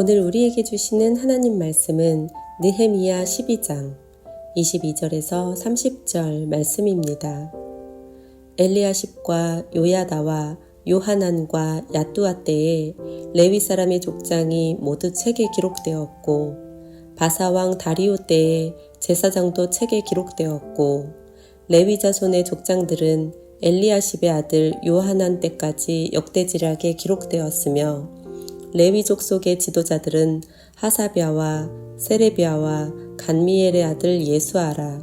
오늘 우리에게 주시는 하나님 말씀은 느헤미야 12장 22절에서 30절 말씀입니다. 엘리야십과 요야다와 요하난과 야뚜아 때에 레위 사람의 족장이 모두 책에 기록되었고, 바사왕 다리오 때에 제사장도 책에 기록되었고, 레위 자손의 족장들은 엘리야십의 아들 요하난 때까지 역대지략에 기록되었으며, 레위족 속의 지도자들은 하사랴와 세레비야와 간미엘의 아들 예수아라.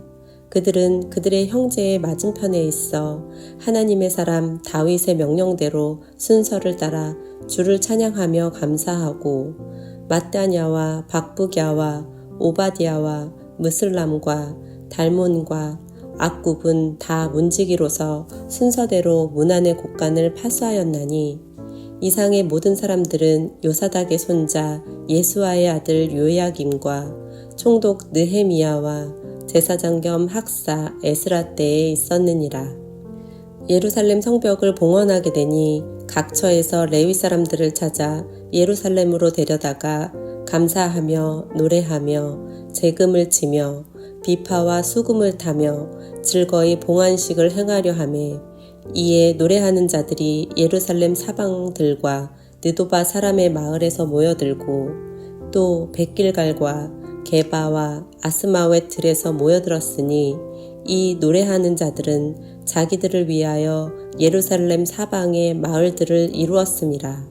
그들은 그들의 형제의 맞은편에 있어 하나님의 사람 다윗의 명령대로 순서를 따라 주를 찬양하며 감사하고, 마따냐와 박부갸와 오바디야와 무슬람과 달몬과 악굽은 다 문지기로서 순서대로 문안의 곡간을 파수하였나니, 이상의 모든 사람들은 요사닥의 손자 예수아의 아들 요야김과 총독 느헤미야와 제사장 겸 학사 에스라 때에 있었느니라. 예루살렘 성벽을 봉헌하게 되니 각처에서 레위 사람들을 찾아 예루살렘으로 데려다가 감사하며 노래하며 재금을 치며 비파와 수금을 타며 즐거이 봉안식을 행하려 하매, 이에 노래하는 자들이 예루살렘 사방들과 느도바 사람의 마을에서 모여들고, 또 백길갈과 게바와 아스마웻 들에서 모여들었으니, 이 노래하는 자들은 자기들을 위하여 예루살렘 사방의 마을들을 이루었음이라.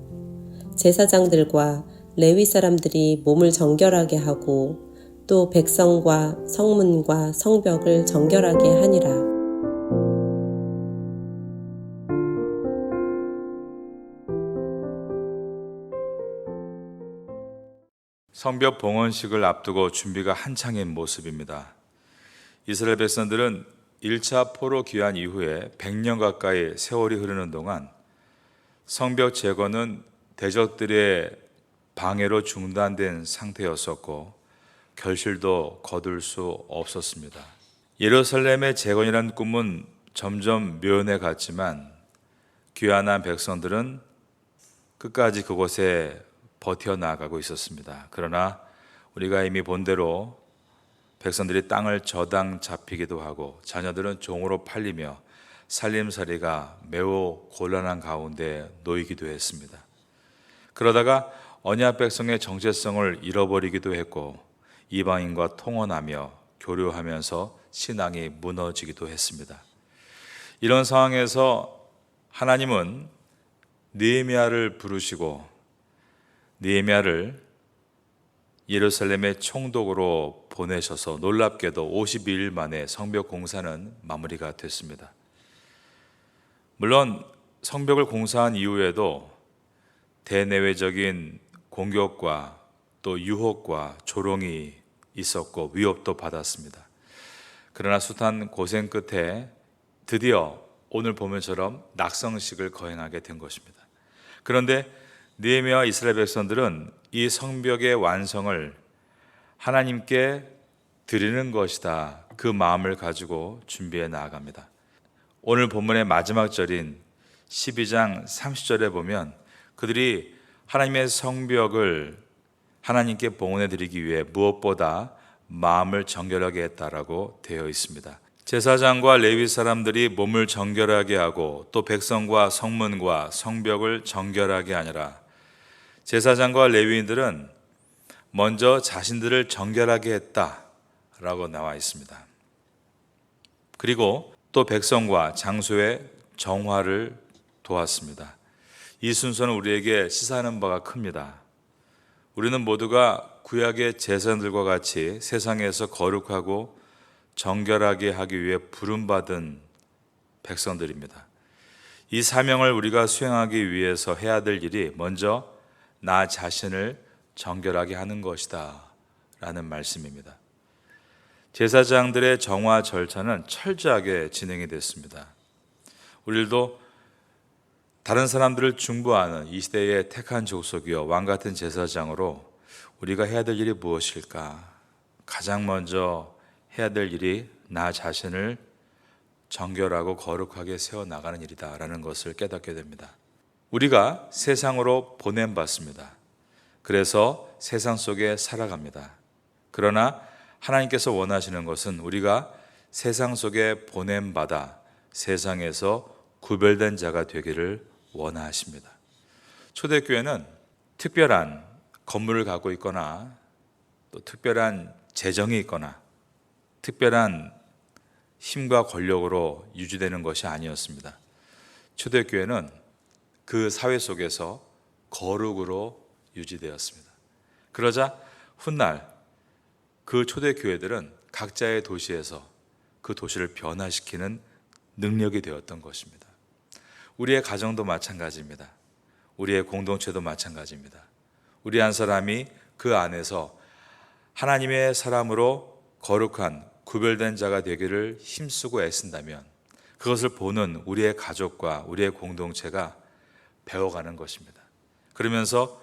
제사장들과 레위 사람들이 몸을 정결하게 하고, 또 백성과 성문과 성벽을 정결하게 하니라. 성벽 봉헌식을 앞두고 준비가 한창인 모습입니다. 이스라엘 백성들은 1차 포로 귀환 이후에 100년 가까이 세월이 흐르는 동안 성벽 재건은 대적들의 방해로 중단된 상태였었고, 결실도 거둘 수 없었습니다. 예루살렘의 재건이라는 꿈은 점점 묘연해 갔지만, 귀환한 백성들은 끝까지 그곳에 버텨나가고 있었습니다. 그러나 우리가 이미 본 대로 백성들이 땅을 저당 잡히기도 하고, 자녀들은 종으로 팔리며 살림살이가 매우 곤란한 가운데 놓이기도 했습니다. 그러다가 언약 백성의 정체성을 잃어버리기도 했고, 이방인과 통혼하며 교류하면서 신앙이 무너지기도 했습니다. 이런 상황에서 하나님은 느헤미야를 부르시고, 느헤미야를 예루살렘의 총독으로 보내셔서 놀랍게도 52일 만에 성벽 공사는 마무리가 됐습니다. 물론 성벽을 공사한 이후에도 대내외적인 공격과 또 유혹과 조롱이 있었고 위협도 받았습니다. 그러나 숱한 고생 끝에 드디어 오늘 보면처럼 낙성식을 거행하게 된 것입니다. 그런데 느헤미야와 이스라엘 백성들은 이 성벽의 완성을 하나님께 드리는 것이다, 그 마음을 가지고 준비해 나아갑니다. 오늘 본문의 마지막 절인 12장 30절에 보면 그들이 하나님의 성벽을 하나님께 봉헌해 드리기 위해 무엇보다 마음을 정결하게 했다라고 되어 있습니다. 제사장과 레위 사람들이 몸을 정결하게 하고, 또 백성과 성문과 성벽을 정결하게 하니라. 제사장과 레위인들은 먼저 자신들을 정결하게 했다라고 나와 있습니다. 그리고 또 백성과 장소의 정화를 도왔습니다. 이 순서는 우리에게 시사하는 바가 큽니다. 우리는 모두가 구약의 제사장들과 같이 세상에서 거룩하고 정결하게 하기 위해 부름받은 백성들입니다. 이 사명을 우리가 수행하기 위해서 해야 될 일이 먼저 나 자신을 정결하게 하는 것이다 라는 말씀입니다. 제사장들의 정화 절차는 철저하게 진행이 됐습니다. 우리도 다른 사람들을 중보하는 이 시대의 택한 족속이요 왕 같은 제사장으로 우리가 해야 될 일이 무엇일까? 가장 먼저 해야 될 일이 나 자신을 정결하고 거룩하게 세워나가는 일이다라는 것을 깨닫게 됩니다. 우리가 세상으로 보냄받습니다. 그래서 세상 속에 살아갑니다. 그러나 하나님께서 원하시는 것은 우리가 세상 속에 보냄받아 세상에서 구별된 자가 되기를 원하십니다. 초대교회는 특별한 건물을 갖고 있거나 또 특별한 재정이 있거나 특별한 힘과 권력으로 유지되는 것이 아니었습니다. 초대교회는 그 사회 속에서 거룩으로 유지되었습니다. 그러자 훗날 그 초대교회들은 각자의 도시에서 그 도시를 변화시키는 능력이 되었던 것입니다. 우리의 가정도 마찬가지입니다. 우리의 공동체도 마찬가지입니다. 우리 한 사람이 그 안에서 하나님의 사람으로 거룩한 구별된 자가 되기를 힘쓰고 애쓴다면 그것을 보는 우리의 가족과 우리의 공동체가 배워가는 것입니다. 그러면서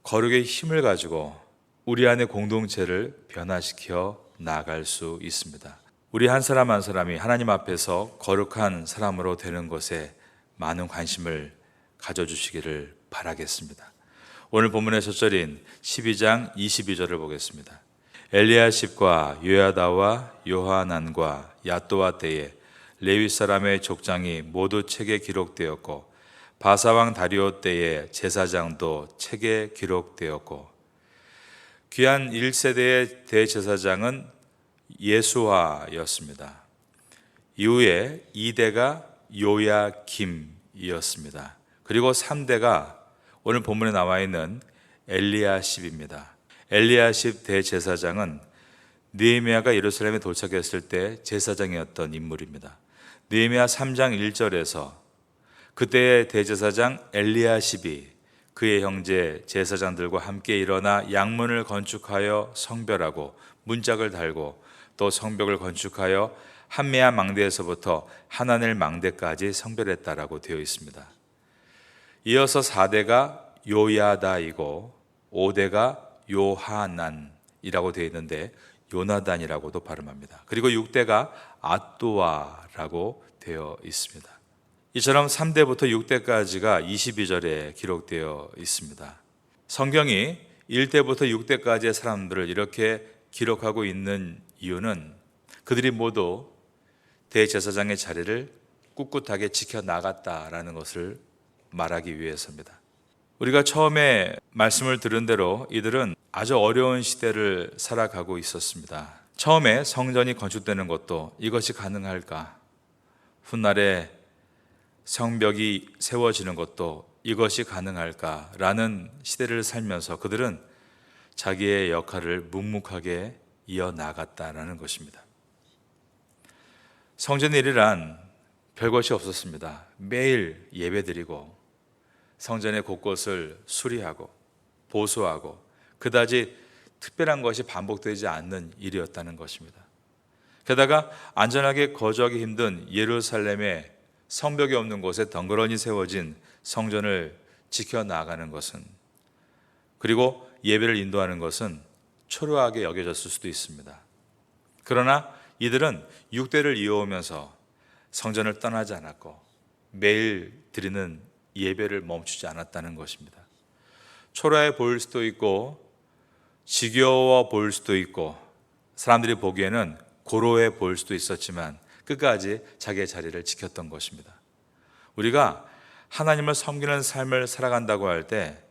거룩의 힘을 가지고 우리 안의 공동체를 변화시켜 나아갈 수 있습니다. 우리 한 사람 한 사람이 하나님 앞에서 거룩한 사람으로 되는 것에 많은 관심을 가져주시기를 바라겠습니다. 오늘 본문의 첫 절인 12장 22절을 보겠습니다. 엘리야십과 요야다와 요하난과 야또와 때에 레위 사람의 족장이 모두 책에 기록되었고 바사왕 다리오 때에 제사장도 책에 기록되었고 귀한 1세대의 대제사장은 예수아였습니다. 이후에 2대가 요야김이었습니다. 그리고 3대가 오늘 본문에 나와 있는 엘리야십입니다. 엘리야십 대제사장은 느헤미야가 예루살렘에 도착했을 때 제사장이었던 인물입니다. 느헤미야 3장 1절에서 그때의 대제사장 엘리야십이 그의 형제 제사장들과 함께 일어나 양문을 건축하여 성별하고 문짝을 달고 또 성벽을 건축하여 한메아 망대에서부터 하나넬 망대까지 성별했다라고 되어 있습니다. 이어서 4대가 요야다이고 5대가 요하난이라고 되어 있는데 요나단이라고도 발음합니다. 그리고 6대가 아또아라고 되어 있습니다. 이처럼 3대부터 6대까지가 22절에 기록되어 있습니다. 성경이 1대부터 6대까지의 사람들을 이렇게 기록하고 있는 이유는 그들이 모두 대제사장의 자리를 꿋꿋하게 지켜나갔다라는 것을 말하기 위해서입니다. 우리가 처음에 말씀을 들은 대로 이들은 아주 어려운 시대를 살아가고 있었습니다. 처음에 성전이 건축되는 것도 이것이 가능할까? 훗날에 성벽이 세워지는 것도 이것이 가능할까라는 시대를 살면서 그들은 자기의 역할을 묵묵하게 이어나갔다라는 것입니다. 성전의 일이란 별것이 없었습니다. 매일 예배드리고 성전의 곳곳을 수리하고 보수하고 그다지 특별한 것이 반복되지 않는 일이었다는 것입니다. 게다가 안전하게 거주하기 힘든 예루살렘의 성벽이 없는 곳에 덩그러니 세워진 성전을 지켜나가는 것은 그리고 예배를 인도하는 것은 초라하게 여겨졌을 수도 있습니다. 그러나 이들은 6대를 이어오면서 성전을 떠나지 않았고 매일 드리는 예배를 멈추지 않았다는 것입니다. 초라해 보일 수도 있고 지겨워 보일 수도 있고 사람들이 보기에는 고로해 보일 수도 있었지만 끝까지 자기의 자리를 지켰던 것입니다. 우리가 하나님을 섬기는 삶을 살아간다고 할 때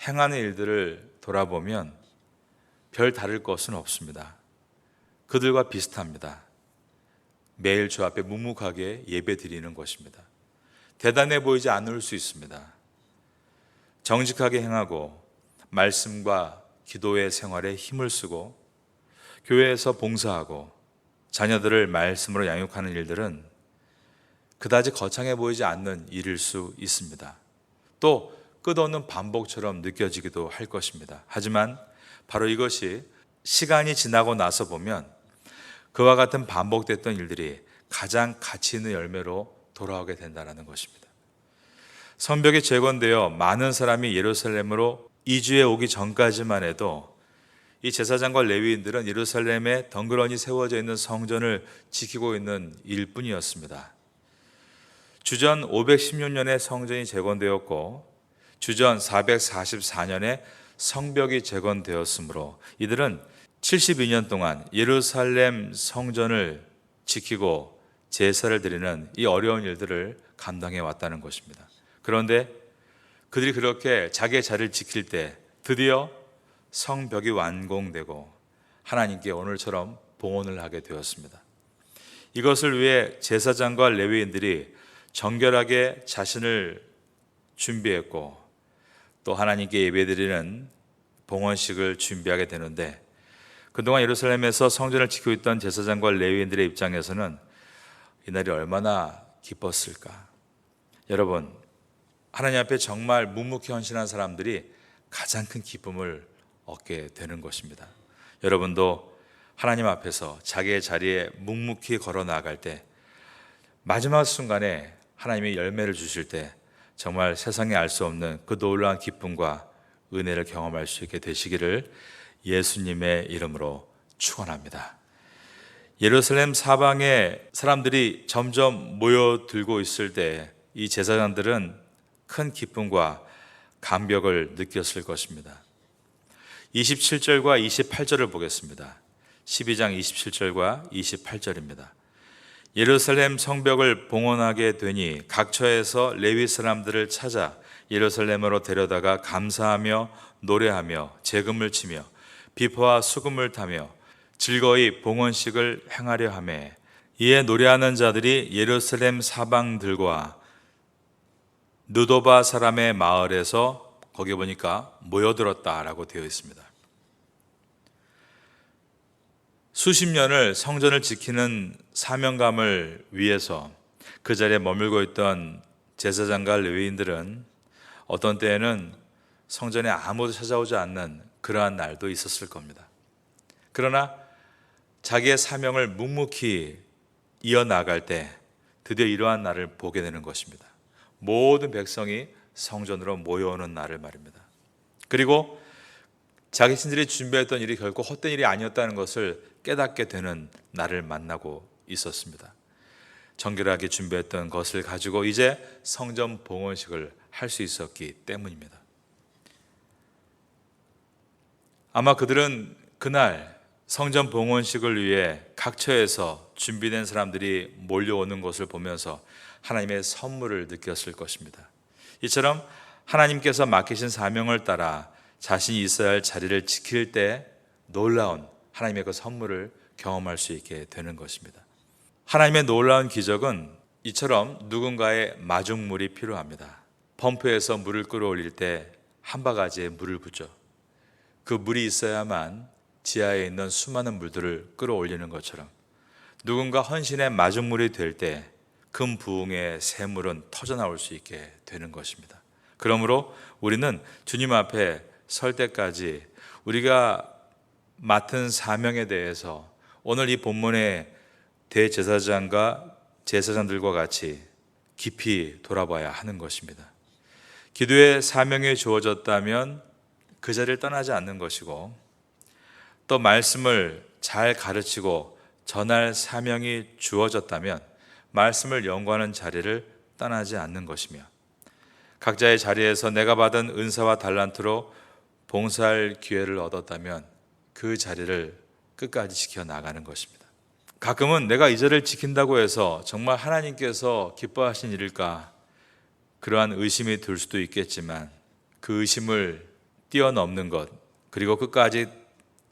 행하는 일들을 돌아보면 별 다를 것은 없습니다. 그들과 비슷합니다. 매일 주 앞에 묵묵하게 예배 드리는 것입니다. 대단해 보이지 않을 수 있습니다. 정직하게 행하고 말씀과 기도의 생활에 힘을 쓰고 교회에서 봉사하고 자녀들을 말씀으로 양육하는 일들은 그다지 거창해 보이지 않는 일일 수 있습니다. 또 끝없는 반복처럼 느껴지기도 할 것입니다. 하지만 바로 이것이 시간이 지나고 나서 보면 그와 같은 반복됐던 일들이 가장 가치 있는 열매로 돌아오게 된다는 것입니다. 성벽이 재건되어 많은 사람이 예루살렘으로 이주해 오기 전까지만 해도 이 제사장과 레위인들은 예루살렘에 덩그러니 세워져 있는 성전을 지키고 있는 일뿐이었습니다. 주전 516년에 성전이 재건되었고 주전 444년에 성벽이 재건되었으므로 이들은 72년 동안 예루살렘 성전을 지키고 제사를 드리는 이 어려운 일들을 감당해 왔다는 것입니다. 그런데 그들이 그렇게 자기의 자리를 지킬 때 드디어 성벽이 완공되고 하나님께 오늘처럼 봉헌을 하게 되었습니다. 이것을 위해 제사장과 레위인들이 정결하게 자신을 준비했고 또 하나님께 예배드리는 봉헌식을 준비하게 되는데 그동안 예루살렘에서 성전을 지키고 있던 제사장과 레위인들의 입장에서는 이날이 얼마나 기뻤을까. 여러분, 하나님 앞에 정말 묵묵히 헌신한 사람들이 가장 큰 기쁨을 얻게 되는 것입니다. 여러분도 하나님 앞에서 자기의 자리에 묵묵히 걸어 나아갈 때 마지막 순간에 하나님이 열매를 주실 때 정말 세상에 알 수 없는 그 놀라운 기쁨과 은혜를 경험할 수 있게 되시기를 예수님의 이름으로 축원합니다. 예루살렘 사방에 사람들이 점점 모여들고 있을 때 이 제사장들은 큰 기쁨과 감격을 느꼈을 것입니다. 27절과 28절을 보겠습니다. 12장 27절과 28절입니다. 예루살렘 성벽을 봉헌하게 되니 각처에서 레위 사람들을 찾아 예루살렘으로 데려다가 감사하며 노래하며 제금을 치며 비포와 수금을 타며 즐거이 봉헌식을 행하려 하매 이에 노래하는 자들이 예루살렘 사방들과 느도바 사람의 마을에서 거기 보니까 모여들었다라고 되어 있습니다. 수십 년을 성전을 지키는 사명감을 위해서 그 자리에 머물고 있던 제사장과 레위인들은 어떤 때에는 성전에 아무도 찾아오지 않는 그러한 날도 있었을 겁니다. 그러나 자기의 사명을 묵묵히 이어나갈 때 드디어 이러한 날을 보게 되는 것입니다. 모든 백성이 성전으로 모여오는 날을 말입니다. 그리고 자기 신들이 준비했던 일이 결코 헛된 일이 아니었다는 것을 깨닫게 되는 날을 만나고 있었습니다. 정결하게 준비했던 것을 가지고 이제 성전 봉헌식을 할 수 있었기 때문입니다. 아마 그들은 그날 성전 봉헌식을 위해 각처에서 준비된 사람들이 몰려오는 것을 보면서 하나님의 선물을 느꼈을 것입니다. 이처럼 하나님께서 맡기신 사명을 따라 자신이 있어야 할 자리를 지킬 때 놀라운 하나님의 그 선물을 경험할 수 있게 되는 것입니다. 하나님의 놀라운 기적은 이처럼 누군가의 마중물이 필요합니다. 펌프에서 물을 끌어올릴 때 한 바가지의 물을 붓죠. 그 물이 있어야만 지하에 있는 수많은 물들을 끌어올리는 것처럼 누군가 헌신의 마중물이 될 때 금 부흥의 샘물은 터져나올 수 있게 되는 것입니다. 그러므로 우리는 주님 앞에 설 때까지 우리가 맡은 사명에 대해서 오늘 이 본문의 대제사장과 제사장들과 같이 깊이 돌아봐야 하는 것입니다. 기도의 사명이 주어졌다면 그 자리를 떠나지 않는 것이고 또 말씀을 잘 가르치고 전할 사명이 주어졌다면 말씀을 연구하는 자리를 떠나지 않는 것이며 각자의 자리에서 내가 받은 은사와 달란트로 봉사할 기회를 얻었다면 그 자리를 끝까지 지켜나가는 것입니다. 가끔은 내가 이 자리를 지킨다고 해서 정말 하나님께서 기뻐하신 일일까 그러한 의심이 들 수도 있겠지만 그 의심을 뛰어넘는 것 그리고 끝까지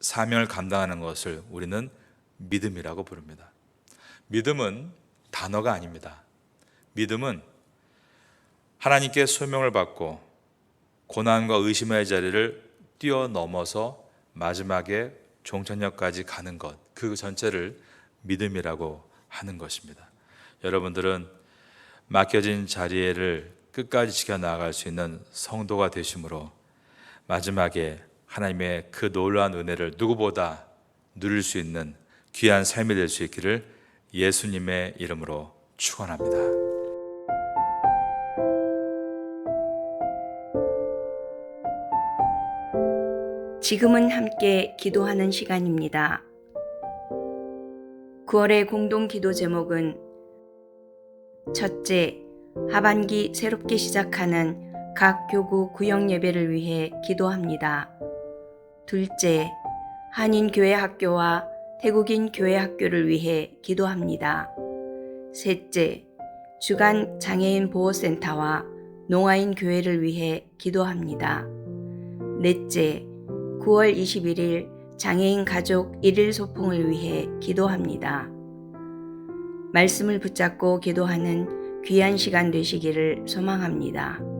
사명을 감당하는 것을 우리는 믿음이라고 부릅니다. 믿음은 단어가 아닙니다. 믿음은 하나님께 소명을 받고 고난과 의심의 자리를 뛰어넘어서 마지막에 종착역까지 가는 것, 그 전체를 믿음이라고 하는 것입니다. 여러분들은 맡겨진 자리를 끝까지 지켜나갈 수 있는 성도가 되심으로 마지막에 하나님의 그 놀라운 은혜를 누구보다 누릴 수 있는 귀한 삶이 될 수 있기를 예수님의 이름으로 축원합니다. 지금은 함께 기도하는 시간입니다. 9월의 공동 기도 제목은 첫째, 하반기 새롭게 시작하는 각 교구 구역 예배를 위해 기도합니다. 둘째, 한인 교회 학교와 태국인 교회 학교를 위해 기도합니다. 셋째, 주간 장애인 보호센터와 농아인 교회를 위해 기도합니다. 넷째, 9월 21일 장애인 가족 1일 소풍을 위해 기도합니다. 말씀을 붙잡고 기도하는 귀한 시간 되시기를 소망합니다.